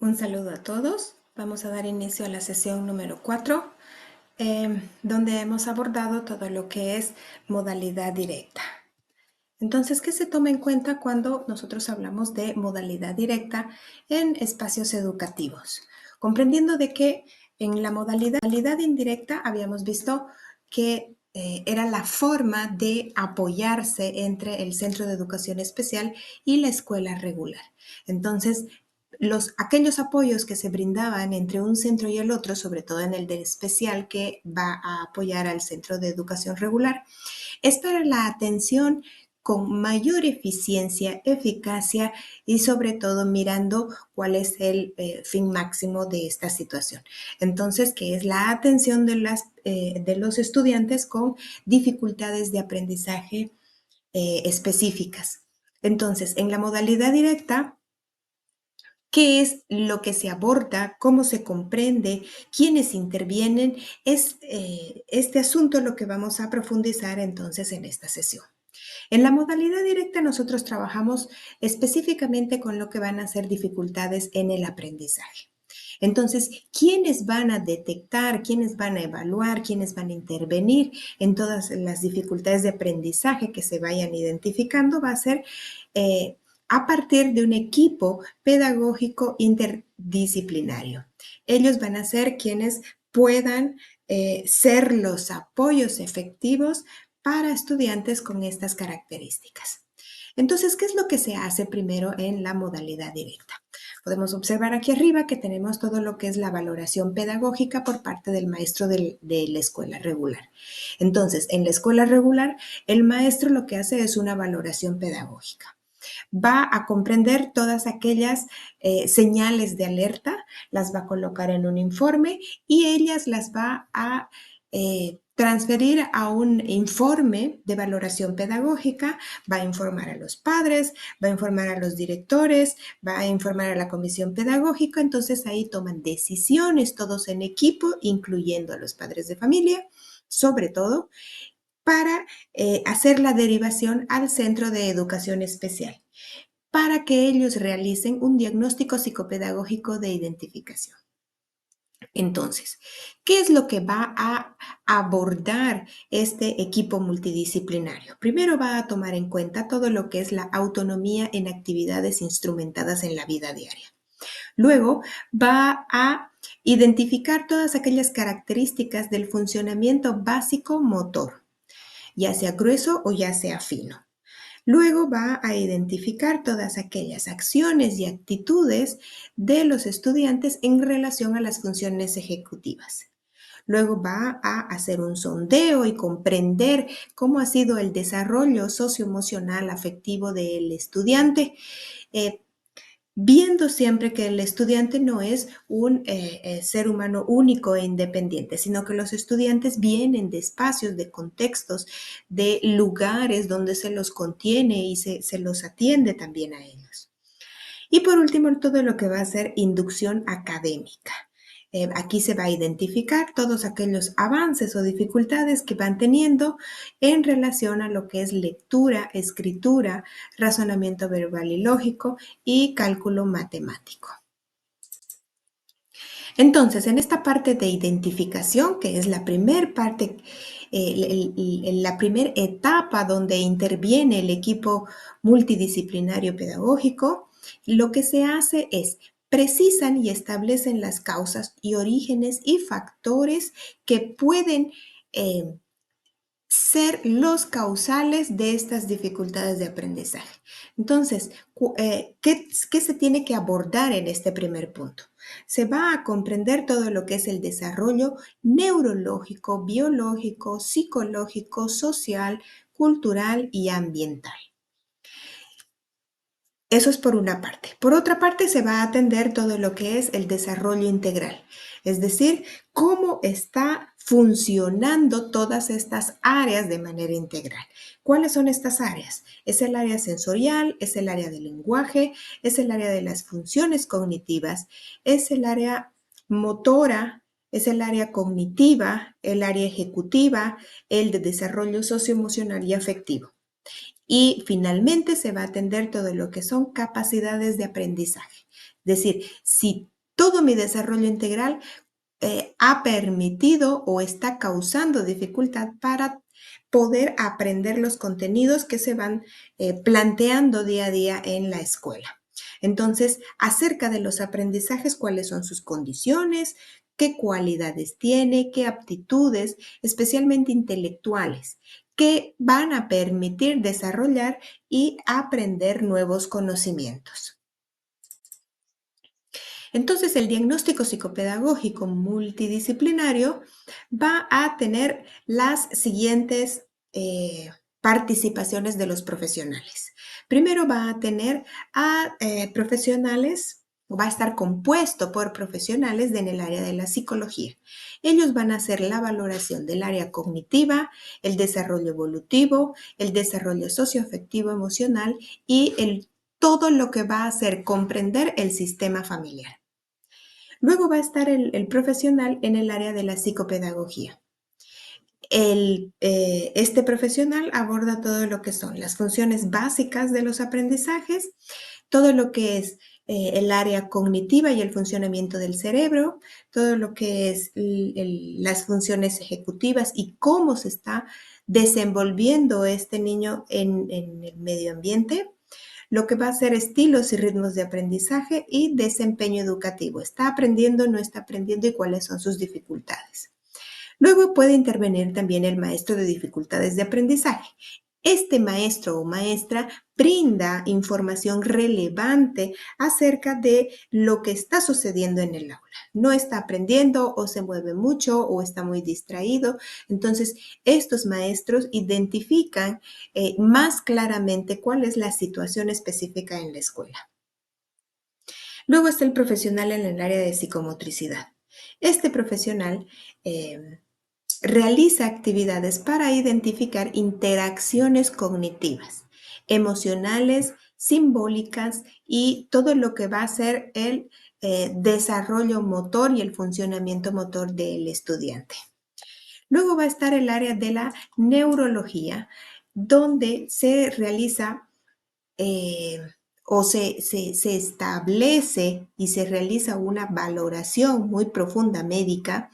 Un saludo a todos. Vamos a dar inicio a la sesión número 4, donde hemos abordado todo lo que es modalidad directa. Entonces, ¿qué se toma en cuenta cuando nosotros hablamos de modalidad directa en espacios educativos? Comprendiendo de que en la modalidad indirecta habíamos visto que era la forma de apoyarse entre el centro de educación especial y la escuela regular. Entonces, aquellos apoyos que se brindaban entre un centro y el otro, sobre todo en el de especial que va a apoyar al centro de educación regular, es para la atención con mayor eficiencia, eficacia y sobre todo mirando cuál es el fin máximo de esta situación. Entonces, que es la atención de los estudiantes con dificultades de aprendizaje específicas. Entonces, en la modalidad directa, ¿qué es lo que se aborda? ¿Cómo se comprende? ¿Quiénes intervienen? Es este asunto lo que vamos a profundizar entonces en esta sesión. En la modalidad directa nosotros trabajamos específicamente con lo que van a ser dificultades en el aprendizaje. Entonces, ¿quiénes van a detectar, quiénes van a evaluar, quiénes van a intervenir en todas las dificultades de aprendizaje que se vayan identificando? Va a ser a partir de un equipo pedagógico interdisciplinario. Ellos van a ser quienes puedan ser los apoyos efectivos para estudiantes con estas características. Entonces, ¿qué es lo que se hace primero en la modalidad directa? Podemos observar aquí arriba que tenemos todo lo que es la valoración pedagógica por parte del maestro de la escuela regular. Entonces, en la escuela regular, el maestro lo que hace es una valoración pedagógica. Va a comprender todas aquellas señales de alerta, las va a colocar en un informe y ellas las va a transferir a un informe de valoración pedagógica, va a informar a los padres, va a informar a los directores, va a informar a la comisión pedagógica, entonces ahí toman decisiones todos en equipo, incluyendo a los padres de familia, sobre todo, para hacer la derivación al centro de educación especial, para que ellos realicen un diagnóstico psicopedagógico de identificación. Entonces, ¿qué es lo que va a abordar este equipo multidisciplinario? Primero va a tomar en cuenta todo lo que es la autonomía en actividades instrumentadas en la vida diaria. Luego va a identificar todas aquellas características del funcionamiento básico motor, ya sea grueso o ya sea fino. Luego va a identificar todas aquellas acciones y actitudes de los estudiantes en relación a las funciones ejecutivas. Luego va a hacer un sondeo y comprender cómo ha sido el desarrollo socioemocional afectivo del estudiante, eh, viendo siempre que el estudiante no es un ser humano único e independiente, sino que los estudiantes vienen de espacios, de contextos, de lugares donde se los contiene y se los atiende también a ellos. Y por último, todo lo que va a ser inducción académica. Aquí se va a identificar todos aquellos avances o dificultades que van teniendo en relación a lo que es lectura, escritura, razonamiento verbal y lógico y cálculo matemático. Entonces, en esta parte de identificación, que es la primera parte, la primera etapa donde interviene el equipo multidisciplinario pedagógico, lo que se hace es precisan y establecen las causas y orígenes y factores que pueden ser los causales de estas dificultades de aprendizaje. Entonces, ¿qué se tiene que abordar en este primer punto? Se va a comprender todo lo que es el desarrollo neurológico, biológico, psicológico, social, cultural y ambiental. Eso es por una parte. Por otra parte, se va a atender todo lo que es el desarrollo integral, es decir, cómo está funcionando todas estas áreas de manera integral. ¿Cuáles son estas áreas? Es el área sensorial, es el área del lenguaje, es el área de las funciones cognitivas, es el área motora, es el área cognitiva, el área ejecutiva, el de desarrollo socioemocional y afectivo. Y finalmente se va a atender todo lo que son capacidades de aprendizaje. Es decir, si todo mi desarrollo integral ha permitido o está causando dificultad para poder aprender los contenidos que se van planteando día a día en la escuela. Entonces, acerca de los aprendizajes, cuáles son sus condiciones, qué cualidades tiene, qué aptitudes, especialmente intelectuales, que van a permitir desarrollar y aprender nuevos conocimientos. Entonces, el diagnóstico psicopedagógico multidisciplinario va a tener las siguientes participaciones de los profesionales. Primero va a tener a profesionales, o va a estar compuesto por profesionales en el área de la psicología. Ellos van a hacer la valoración del área cognitiva, el desarrollo evolutivo, el desarrollo socioafectivo emocional y todo lo que va a hacer comprender el sistema familiar. Luego va a estar el profesional en el área de la psicopedagogía. Este profesional aborda todo lo que son las funciones básicas de los aprendizajes, todo lo que es el área cognitiva y el funcionamiento del cerebro, todo lo que es las funciones ejecutivas y cómo se está desenvolviendo este niño en el medio ambiente, lo que va a ser estilos y ritmos de aprendizaje y desempeño educativo. ¿Está aprendiendo, no está aprendiendo y cuáles son sus dificultades? Luego puede intervenir también el maestro de dificultades de aprendizaje. Este maestro o maestra brinda información relevante acerca de lo que está sucediendo en el aula. No está aprendiendo o se mueve mucho o está muy distraído. Entonces, estos maestros identifican más claramente cuál es la situación específica en la escuela. Luego está el profesional en el área de psicomotricidad. Este profesional realiza actividades para identificar interacciones cognitivas, emocionales, simbólicas y todo lo que va a ser el desarrollo motor y el funcionamiento motor del estudiante. Luego va a estar el área de la neurología, donde se realiza eh, o se establece y se realiza una valoración muy profunda médica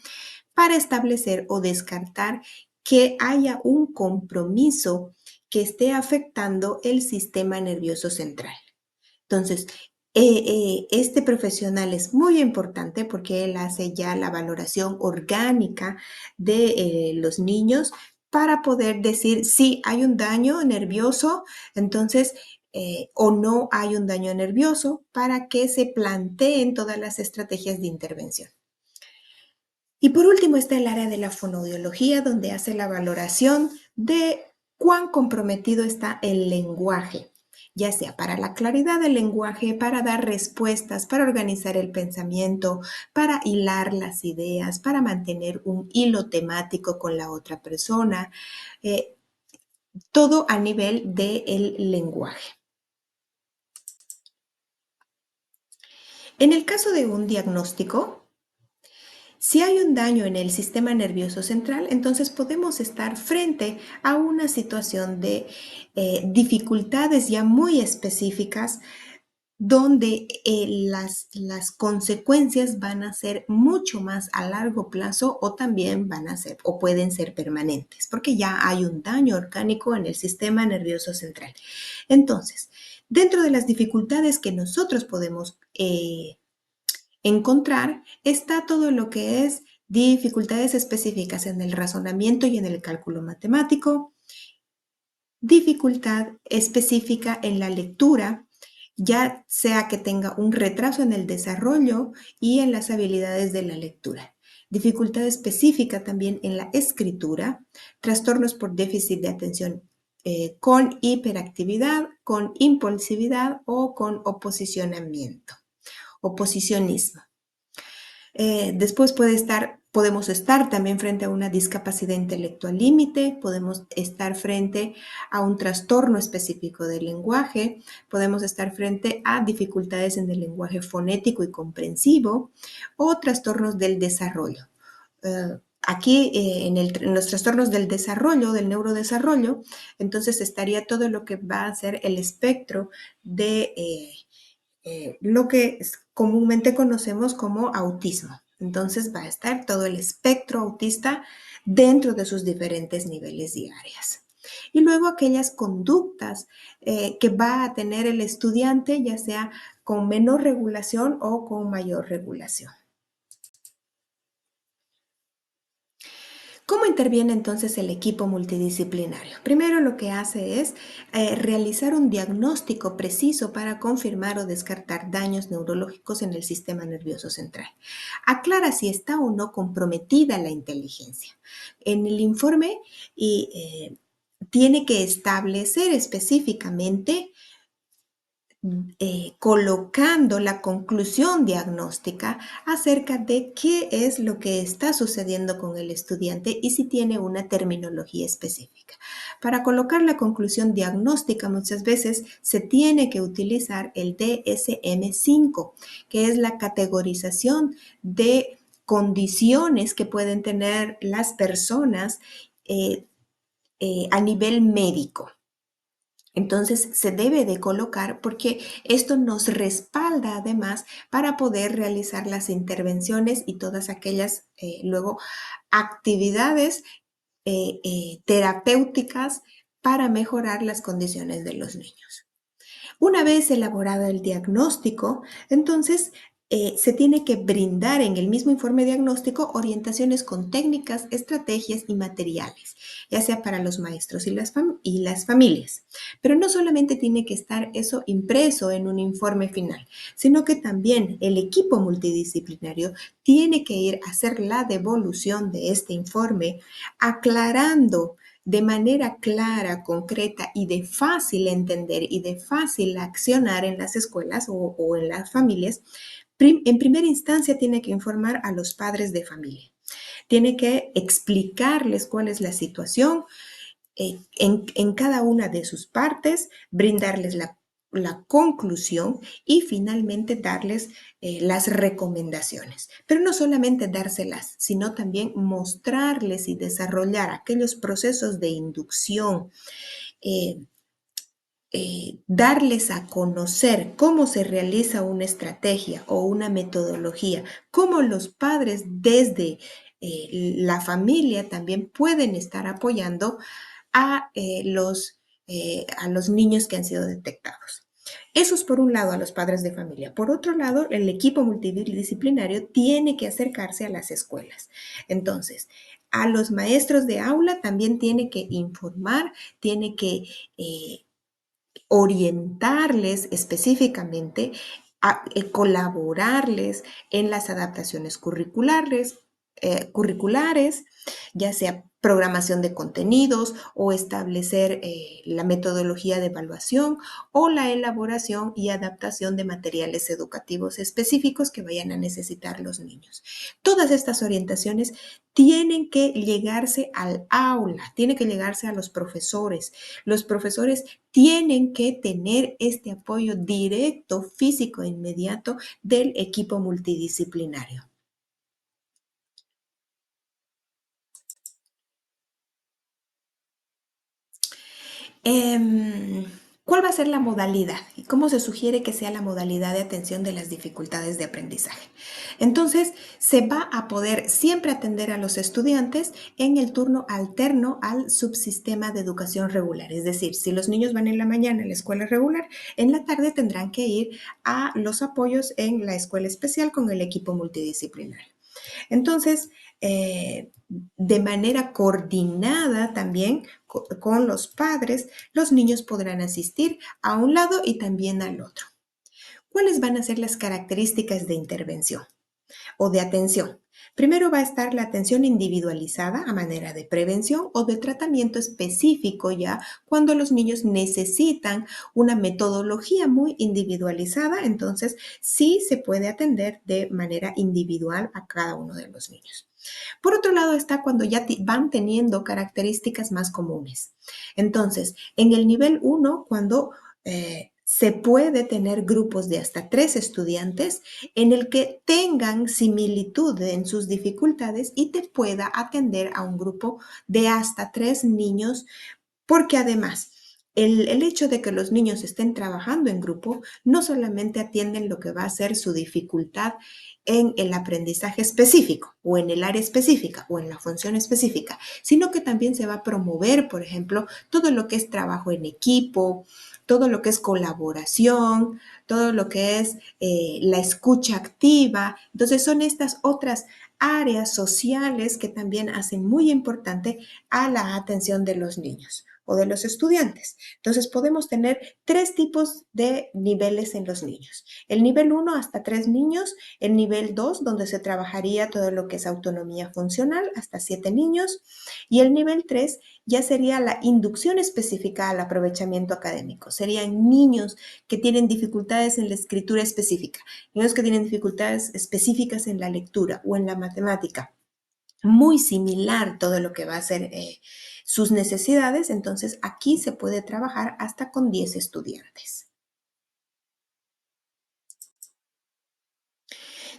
para establecer o descartar que haya un compromiso que esté afectando el sistema nervioso central. Entonces, este profesional es muy importante porque él hace ya la valoración orgánica de los niños para poder decir si hay un daño nervioso, entonces, o no hay un daño nervioso para que se planteen todas las estrategias de intervención. Y por último está el área de la fonoaudiología, donde hace la valoración de cuán comprometido está el lenguaje, ya sea para la claridad del lenguaje, para dar respuestas, para organizar el pensamiento, para hilar las ideas, para mantener un hilo temático con la otra persona, eh, todo a nivel del lenguaje. En el caso de un diagnóstico, si hay un daño en el sistema nervioso central, entonces podemos estar frente a una situación de dificultades ya muy específicas donde las consecuencias van a ser mucho más a largo plazo o también van a ser o pueden ser permanentes, porque ya hay un daño orgánico en el sistema nervioso central. Entonces, dentro de las dificultades que nosotros podemos encontrar está todo lo que es dificultades específicas en el razonamiento y en el cálculo matemático, dificultad específica en la lectura, ya sea que tenga un retraso en el desarrollo y en las habilidades de la lectura. Dificultad específica también en la escritura, trastornos por déficit de atención con hiperactividad, con impulsividad o con oposicionamiento, oposicionismo. Después podemos estar también frente a una discapacidad intelectual límite, podemos estar frente a un trastorno específico del lenguaje, podemos estar frente a dificultades en el lenguaje fonético y comprensivo o trastornos del desarrollo. Aquí en los trastornos del desarrollo, del neurodesarrollo, entonces estaría todo lo que va a ser el espectro de lo que comúnmente conocemos como autismo. Entonces va a estar todo el espectro autista dentro de sus diferentes niveles y áreas. Y luego aquellas conductas que va a tener el estudiante, ya sea con menor regulación o con mayor regulación. ¿Cómo interviene entonces el equipo multidisciplinario? Primero lo que hace es realizar un diagnóstico preciso para confirmar o descartar daños neurológicos en el sistema nervioso central. Aclara si está o no comprometida la inteligencia. En el informe tiene que establecer específicamente colocando la conclusión diagnóstica acerca de qué es lo que está sucediendo con el estudiante y si tiene una terminología específica. Para colocar la conclusión diagnóstica muchas veces se tiene que utilizar el DSM-5, que es la categorización de condiciones que pueden tener las personas a nivel médico. Entonces se debe de colocar porque esto nos respalda además para poder realizar las intervenciones y todas aquellas luego actividades terapéuticas para mejorar las condiciones de los niños. Una vez elaborado el diagnóstico, entonces se tiene que brindar en el mismo informe diagnóstico orientaciones con técnicas, estrategias y materiales, ya sea para los maestros y las familias. Pero no solamente tiene que estar eso impreso en un informe final, sino que también el equipo multidisciplinario tiene que ir a hacer la devolución de este informe, aclarando de manera clara, concreta y de fácil entender y de fácil accionar en las escuelas o en las familias. En primera instancia tiene que informar a los padres de familia. Tiene que explicarles cuál es la situación, en cada una de sus partes, brindarles la conclusión y finalmente darles las recomendaciones. Pero no solamente dárselas, sino también mostrarles y desarrollar aquellos procesos de inducción, eh, darles a conocer cómo se realiza una estrategia o una metodología, cómo los padres desde la familia también pueden estar apoyando a los niños que han sido detectados. Eso es por un lado a los padres de familia. Por otro lado, el equipo multidisciplinario tiene que acercarse a las escuelas. Entonces, a los maestros de aula también tiene que informar, tiene que orientarles específicamente, colaborarles en las adaptaciones curriculares, ya sea programación de contenidos o establecer la metodología de evaluación o la elaboración y adaptación de materiales educativos específicos que vayan a necesitar los niños. Todas estas orientaciones tienen que llegarse al aula, tienen que llegarse a los profesores. Los profesores tienen que tener este apoyo directo, físico e inmediato del equipo multidisciplinario. Em, ¿Cuál va a ser la modalidad y cómo se sugiere que sea la modalidad de atención de las dificultades de aprendizaje? Entonces, se va a poder siempre atender a los estudiantes en el turno alterno al subsistema de educación regular. Es decir, si los niños van en la mañana a la escuela regular, en la tarde tendrán que ir a los apoyos en la escuela especial con el equipo multidisciplinario. Entonces, de manera coordinada también con los padres, los niños podrán asistir a un lado y también al otro. ¿Cuáles van a ser las características de intervención o de atención? Primero va a estar la atención individualizada a manera de prevención o de tratamiento específico ya cuando los niños necesitan una metodología muy individualizada, entonces sí se puede atender de manera individual a cada uno de los niños. Por otro lado está cuando ya van teniendo características más comunes. Entonces, en el nivel 1, cuando se puede tener grupos de hasta 3 estudiantes en el que tengan similitud en sus dificultades y te pueda atender a un grupo de hasta 3 niños, porque además El hecho de que los niños estén trabajando en grupo no solamente atienden lo que va a ser su dificultad en el aprendizaje específico o en el área específica o en la función específica, sino que también se va a promover, por ejemplo, todo lo que es trabajo en equipo, todo lo que es colaboración, todo lo que es la escucha activa. Entonces son estas otras áreas sociales que también hacen muy importante a la atención de los niños o de los estudiantes. Entonces podemos tener tres tipos de niveles en los niños. El nivel 1 hasta 3 niños, el nivel 2 donde se trabajaría todo lo que es autonomía funcional hasta 7 niños y el nivel 3 ya sería la inducción específica al aprovechamiento académico. Serían niños que tienen dificultades en la escritura específica, niños que tienen dificultades específicas en la lectura o en la matemática. Muy similar todo lo que va a ser sus necesidades, entonces aquí se puede trabajar hasta con 10 estudiantes.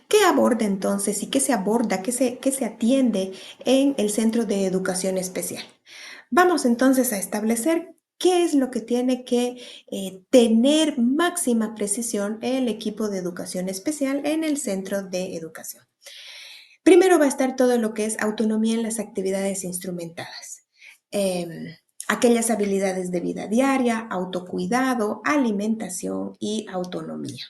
¿Qué aborda entonces y qué se aborda, qué se atiende en el Centro de Educación Especial? Vamos entonces a establecer qué es lo que tiene que tener máxima precisión el equipo de educación especial en el centro de educación. Primero va a estar todo lo que es autonomía en las actividades instrumentadas. Aquellas habilidades de vida diaria, autocuidado, alimentación y autonomía.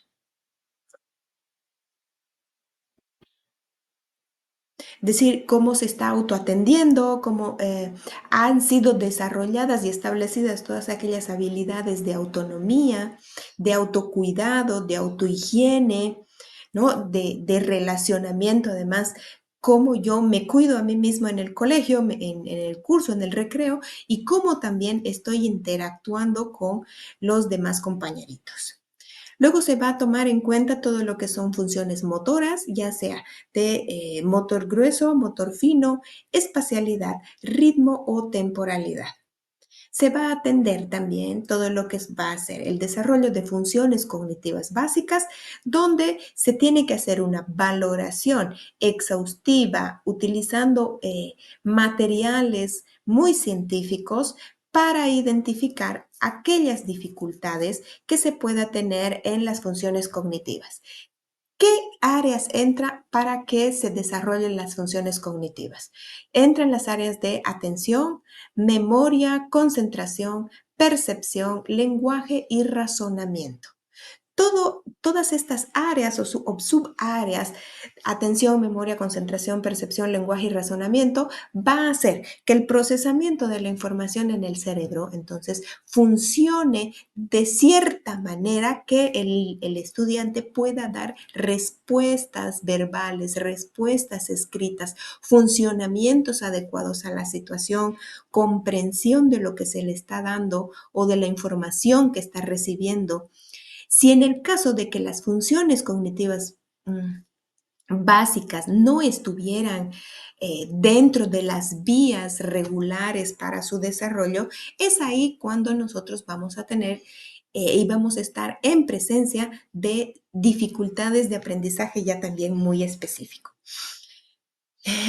Decir cómo se está autoatendiendo, cómo han sido desarrolladas y establecidas todas aquellas habilidades de autonomía, de autocuidado, de autohigiene, ¿no? De relacionamiento, además, cómo yo me cuido a mí mismo en el colegio, en el curso, en el recreo, y cómo también estoy interactuando con los demás compañeritos. Luego se va a tomar en cuenta todo lo que son funciones motoras, ya sea de motor grueso, motor fino, espacialidad, ritmo o temporalidad. Se va a atender también todo lo que va a ser el desarrollo de funciones cognitivas básicas, donde se tiene que hacer una valoración exhaustiva utilizando materiales muy científicos para identificar aquellas dificultades que se pueda tener en las funciones cognitivas. ¿Qué áreas entra para que se desarrollen las funciones cognitivas? Entran las áreas de atención, memoria, concentración, percepción, lenguaje y razonamiento. Todas estas áreas o subáreas, atención, memoria, concentración, percepción, lenguaje y razonamiento, va a hacer que el procesamiento de la información en el cerebro entonces funcione de cierta manera que el estudiante pueda dar respuestas verbales, respuestas escritas, funcionamientos adecuados a la situación, comprensión de lo que se le está dando o de la información que está recibiendo. Si en el caso de que las funciones cognitivas básicas no estuvieran dentro de las vías regulares para su desarrollo, es ahí cuando nosotros vamos a tener y vamos a estar en presencia de dificultades de aprendizaje ya también muy específico.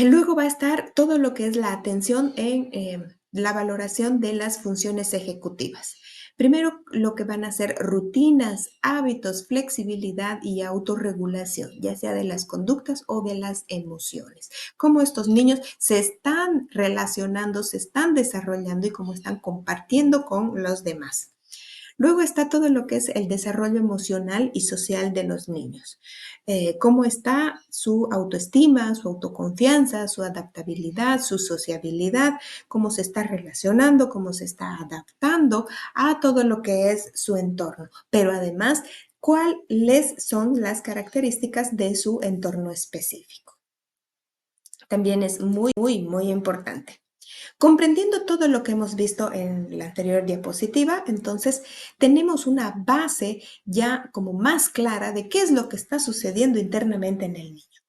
Luego va a estar todo lo que es la atención en la valoración de las funciones ejecutivas. Primero, lo que van a ser rutinas, hábitos, flexibilidad y autorregulación, ya sea de las conductas o de las emociones. Cómo estos niños se están relacionando, se están desarrollando y cómo están compartiendo con los demás. Luego está todo lo que es el desarrollo emocional y social de los niños. Cómo está su autoestima, su autoconfianza, su adaptabilidad, su sociabilidad, cómo se está relacionando, cómo se está adaptando a todo lo que es su entorno. Pero además, cuáles son las características de su entorno específico. También es muy importante. Comprendiendo todo lo que hemos visto en la anterior diapositiva, entonces tenemos una base ya como más clara de qué es lo que está sucediendo internamente en el niño.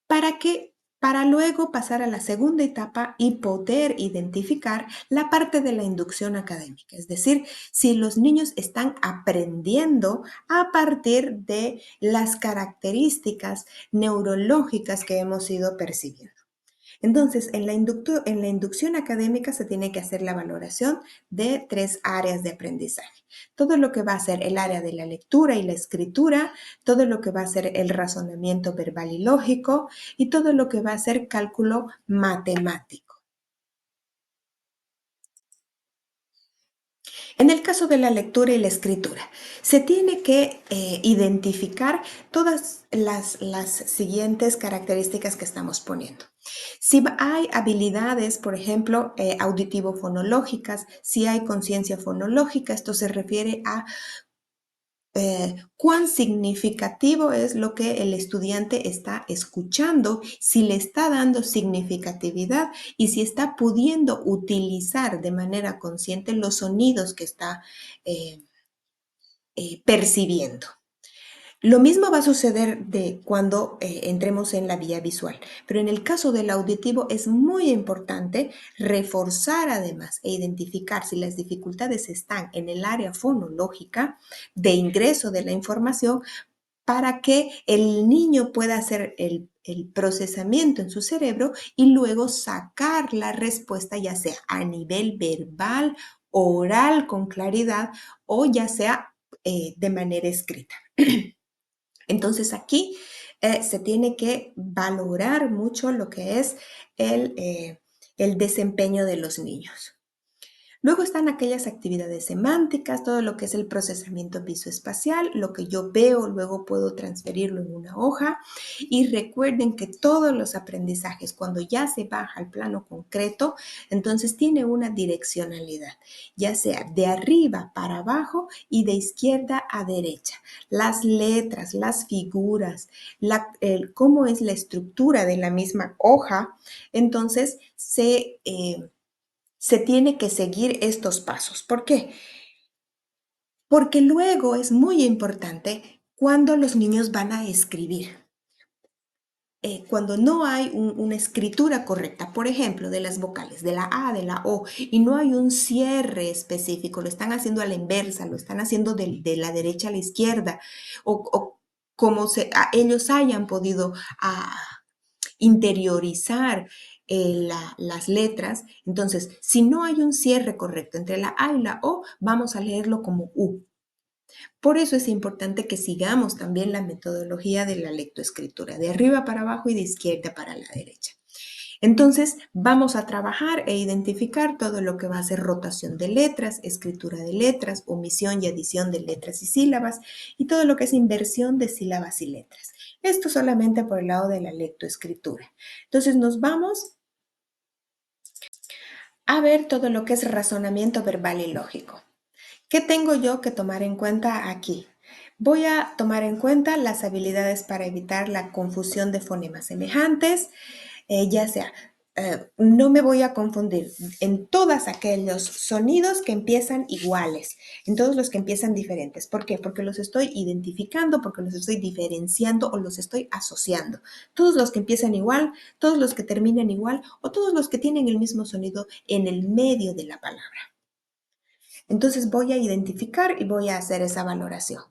Para luego pasar a la segunda etapa y poder identificar la parte de la inducción académica, es decir, si los niños están aprendiendo a partir de las características neurológicas que hemos ido percibiendo. Entonces, en la inducción académica se tiene que hacer la valoración de 3 áreas de aprendizaje. Todo lo que va a ser el área de la lectura y la escritura, todo lo que va a ser el razonamiento verbal y lógico y todo lo que va a ser cálculo matemático. En el caso de la lectura y la escritura, se tiene que identificar todas las siguientes características que estamos poniendo. Si hay habilidades, por ejemplo, auditivo-fonológicas, si hay conciencia fonológica, esto se refiere a cuán significativo es lo que el estudiante está escuchando, si le está dando significatividad y si está pudiendo utilizar de manera consciente los sonidos que está eh, percibiendo. Lo mismo va a suceder de cuando entremos en la vía visual, pero en el caso del auditivo es muy importante reforzar además e identificar si las dificultades están en el área fonológica de ingreso de la información para que el niño pueda hacer el procesamiento en su cerebro y luego sacar la respuesta ya sea a nivel verbal, oral con claridad o ya sea de manera escrita. Entonces aquí se tiene que valorar mucho lo que es el desempeño de los niños. Luego están aquellas actividades semánticas, todo lo que es el procesamiento visoespacial, lo que yo veo, luego puedo transferirlo en una hoja. Y recuerden que todos los aprendizajes, cuando ya se baja al plano concreto, entonces tiene una direccionalidad, ya sea de arriba para abajo y de izquierda a derecha. Las letras, las figuras, cómo es la estructura de la misma hoja, entonces se tiene que seguir estos pasos. ¿Por qué? Porque luego es muy importante cuando los niños van a escribir. Cuando no hay una escritura correcta, por ejemplo, de las vocales, de la A, de la O, y no hay un cierre específico, lo están haciendo a la inversa, lo están haciendo de la derecha a la izquierda, o como ellos hayan podido interiorizar las letras. Entonces, si no hay un cierre correcto entre la A y la O, vamos a leerlo como U. Por eso es importante que sigamos también la metodología de la lectoescritura, de arriba para abajo y de izquierda para la derecha. Entonces, vamos a trabajar e identificar todo lo que va a ser rotación de letras, escritura de letras, omisión y adición de letras y sílabas, y todo lo que es inversión de sílabas y letras. Esto solamente por el lado de la lectoescritura. Entonces, nos vamos a ver todo lo que es razonamiento verbal y lógico. ¿Qué tengo yo que tomar en cuenta aquí? Voy a tomar en cuenta las habilidades para evitar la confusión de fonemas semejantes, ya sea, no me voy a confundir en todos aquellos sonidos que empiezan iguales, en todos los que empiezan diferentes. ¿Por qué? Porque los estoy identificando, porque los estoy diferenciando o los estoy asociando. Todos los que empiezan igual, todos los que terminan igual o todos los que tienen el mismo sonido en el medio de la palabra. Entonces voy a identificar y voy a hacer esa valoración.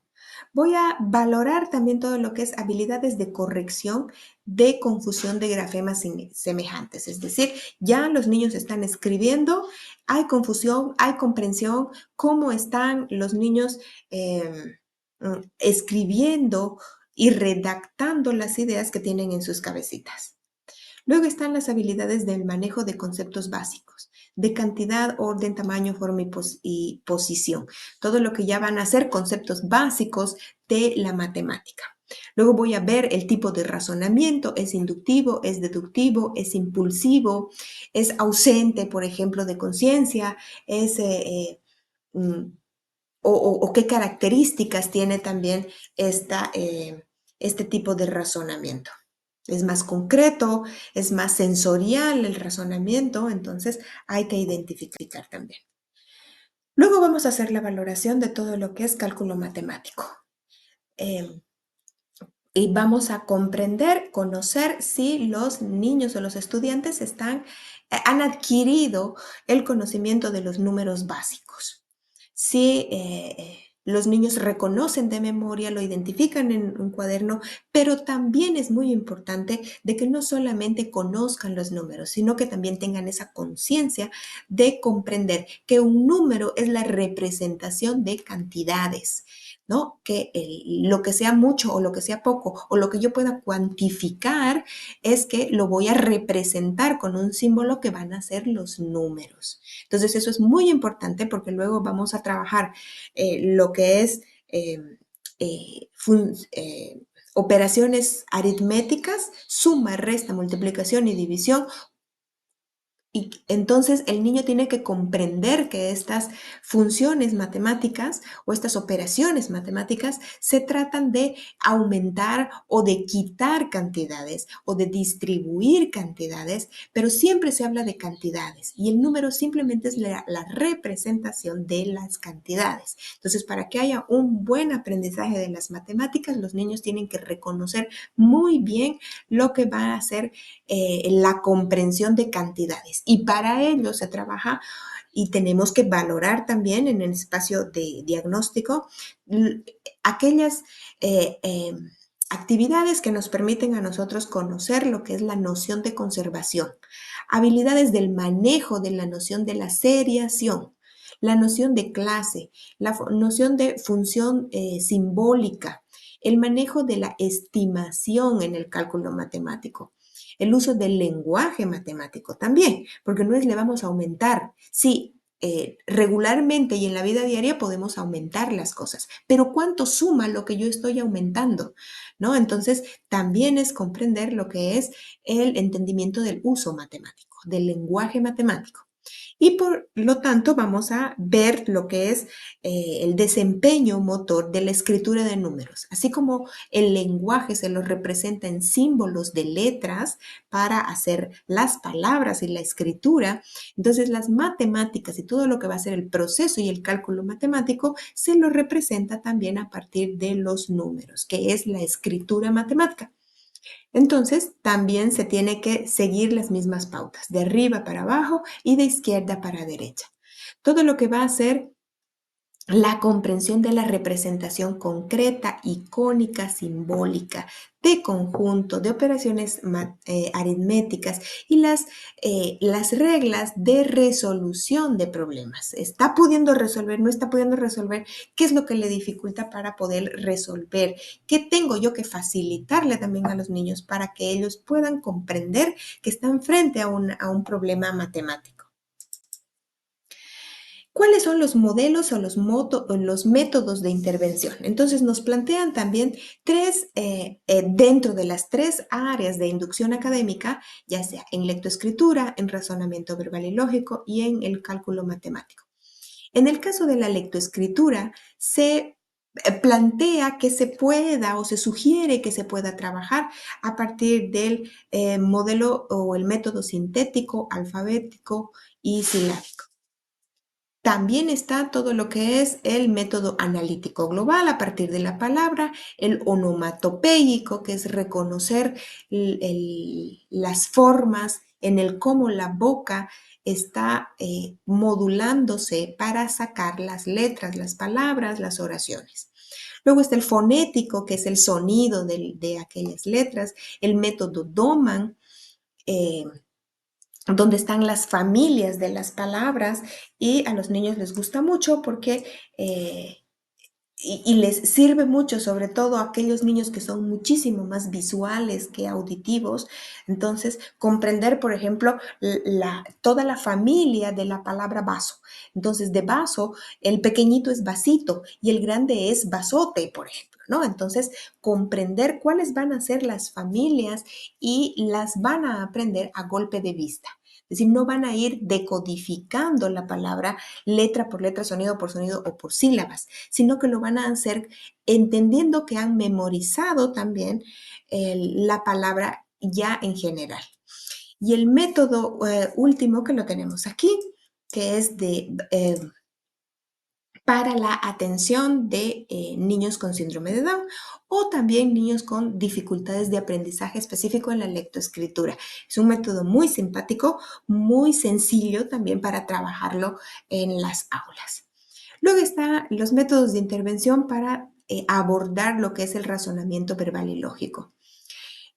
Voy a valorar también todo lo que es habilidades de corrección de confusión de grafemas semejantes. Es decir, ya los niños están escribiendo, hay confusión, hay comprensión, cómo están los niños escribiendo y redactando las ideas que tienen en sus cabecitas. Luego están las habilidades del manejo de conceptos básicos, de cantidad, orden, tamaño, forma y posición. Todo lo que ya van a ser conceptos básicos de la matemática. Luego voy a ver el tipo de razonamiento, es inductivo, es deductivo, es impulsivo, es ausente, por ejemplo, de conciencia, es mm, o qué características tiene también este tipo de razonamiento. Es más concreto, es más sensorial el razonamiento, entonces hay que identificar también. Luego vamos a hacer la valoración de todo lo que es cálculo matemático. Y vamos a comprender, conocer si los niños o los estudiantes han adquirido el conocimiento de los números básicos. Si los niños reconocen de memoria, lo identifican en un cuaderno, pero también es muy importante de que no solamente conozcan los números, sino que también tengan esa conciencia de comprender que un número es la representación de cantidades. ¿No? Que lo que sea mucho o lo que sea poco o lo que yo pueda cuantificar es que lo voy a representar con un símbolo que van a ser los números. Entonces eso es muy importante porque luego vamos a trabajar lo que es operaciones aritméticas, suma, resta, multiplicación y división. Y entonces el niño tiene que comprender que estas funciones matemáticas o estas operaciones matemáticas se tratan de aumentar o de quitar cantidades o de distribuir cantidades, pero siempre se habla de cantidades y el número simplemente es la representación de las cantidades. Entonces, para que haya un buen aprendizaje de las matemáticas, los niños tienen que reconocer muy bien lo que va a ser la comprensión de cantidades. Y para ello se trabaja y tenemos que valorar también en el espacio de diagnóstico aquellas actividades que nos permiten a nosotros conocer lo que es la noción de conservación, habilidades del manejo de la noción de la seriación, la noción de clase, la noción de función simbólica, el manejo de la estimación en el cálculo matemático, el uso del lenguaje matemático también, porque no es le vamos a aumentar. Sí, regularmente y en la vida diaria podemos aumentar las cosas, pero ¿cuánto suma lo que yo estoy aumentando? ¿No? Entonces, también es comprender lo que es el entendimiento del uso matemático, del lenguaje matemático. Y por lo tanto vamos a ver lo que es el desempeño motor de la escritura de números, así como el lenguaje se lo representa en símbolos de letras para hacer las palabras y la escritura. Entonces las matemáticas y todo lo que va a ser el proceso y el cálculo matemático se lo representa también a partir de los números, que es la escritura matemática. Entonces, también se tiene que seguir las mismas pautas, de arriba para abajo y de izquierda para derecha. Todo lo que va a ser la comprensión de la representación concreta, icónica, simbólica, de conjunto, de operaciones aritméticas y las reglas de resolución de problemas. ¿Está pudiendo resolver? ¿No está pudiendo resolver? ¿Qué es lo que le dificulta para poder resolver? ¿Qué tengo yo que facilitarle también a los niños para que ellos puedan comprender que están frente a un problema matemático? ¿Cuáles son los modelos o los métodos de intervención? Entonces nos plantean también dentro de las tres áreas de inducción académica, ya sea en lectoescritura, en razonamiento verbal y lógico y en el cálculo matemático. En el caso de la lectoescritura, se plantea que se pueda o se sugiere que se pueda trabajar a partir del modelo o el método sintético, alfabético y silábico. También está todo lo que es el método analítico global a partir de la palabra, el onomatopéyico, que es reconocer las formas en el cómo la boca está modulándose para sacar las letras, las palabras, las oraciones. Luego está el fonético, que es el sonido de aquellas letras, el método Doman, eh, donde están las familias de las palabras y a los niños les gusta mucho porque y les sirve mucho, sobre todo a aquellos niños que son muchísimo más visuales que auditivos. Entonces, comprender, por ejemplo, toda la familia de la palabra vaso. Entonces, de vaso, el pequeñito es vasito y el grande es vasote, por ejemplo, ¿no? Entonces, comprender cuáles van a ser las familias y las van a aprender a golpe de vista. Es decir, no van a ir decodificando la palabra letra por letra, sonido por sonido o por sílabas, sino que lo van a hacer entendiendo que han memorizado también la palabra ya en general. Y el método último que lo tenemos aquí, que es para la atención de niños con síndrome de Down o también niños con dificultades de aprendizaje específico en la lectoescritura. Es un método muy simpático, muy sencillo también para trabajarlo en las aulas. Luego están los métodos de intervención para abordar lo que es el razonamiento verbal y lógico.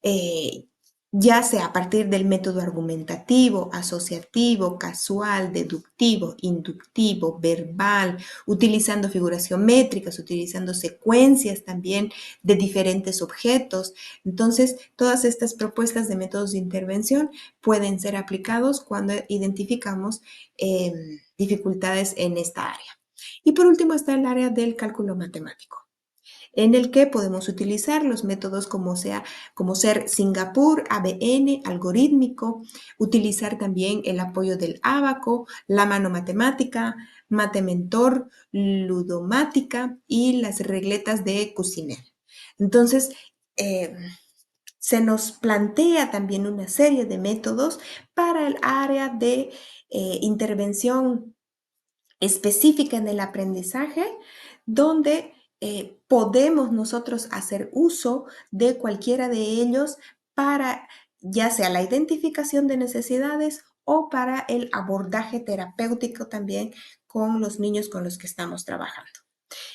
eh, ya sea a partir del método argumentativo, asociativo, casual, deductivo, inductivo, verbal, utilizando figuras geométricas, utilizando secuencias también de diferentes objetos. Entonces, todas estas propuestas de métodos de intervención pueden ser aplicados cuando identificamos dificultades en esta área. Y por último está el área del cálculo matemático, en el que podemos utilizar los métodos como ser Singapur, ABN, algorítmico, utilizar también el apoyo del ábaco, la mano matemática, Matementor, ludomática y las regletas de Cuciner. Entonces, eh, se nos plantea también una serie de métodos para el área de intervención específica en el aprendizaje, donde podemos nosotros hacer uso de cualquiera de ellos para ya sea la identificación de necesidades o para el abordaje terapéutico también con los niños con los que estamos trabajando.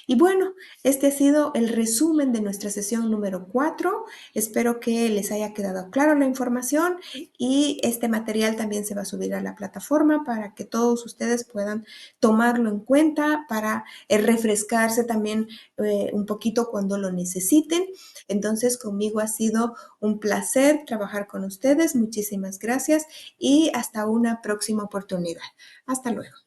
Y bueno, este ha sido el resumen de nuestra sesión número 4. Espero que les haya quedado claro la información y este material también se va a subir a la plataforma para que todos ustedes puedan tomarlo en cuenta para refrescarse también un poquito cuando lo necesiten. Entonces, conmigo ha sido un placer trabajar con ustedes. Muchísimas gracias y hasta una próxima oportunidad. Hasta luego.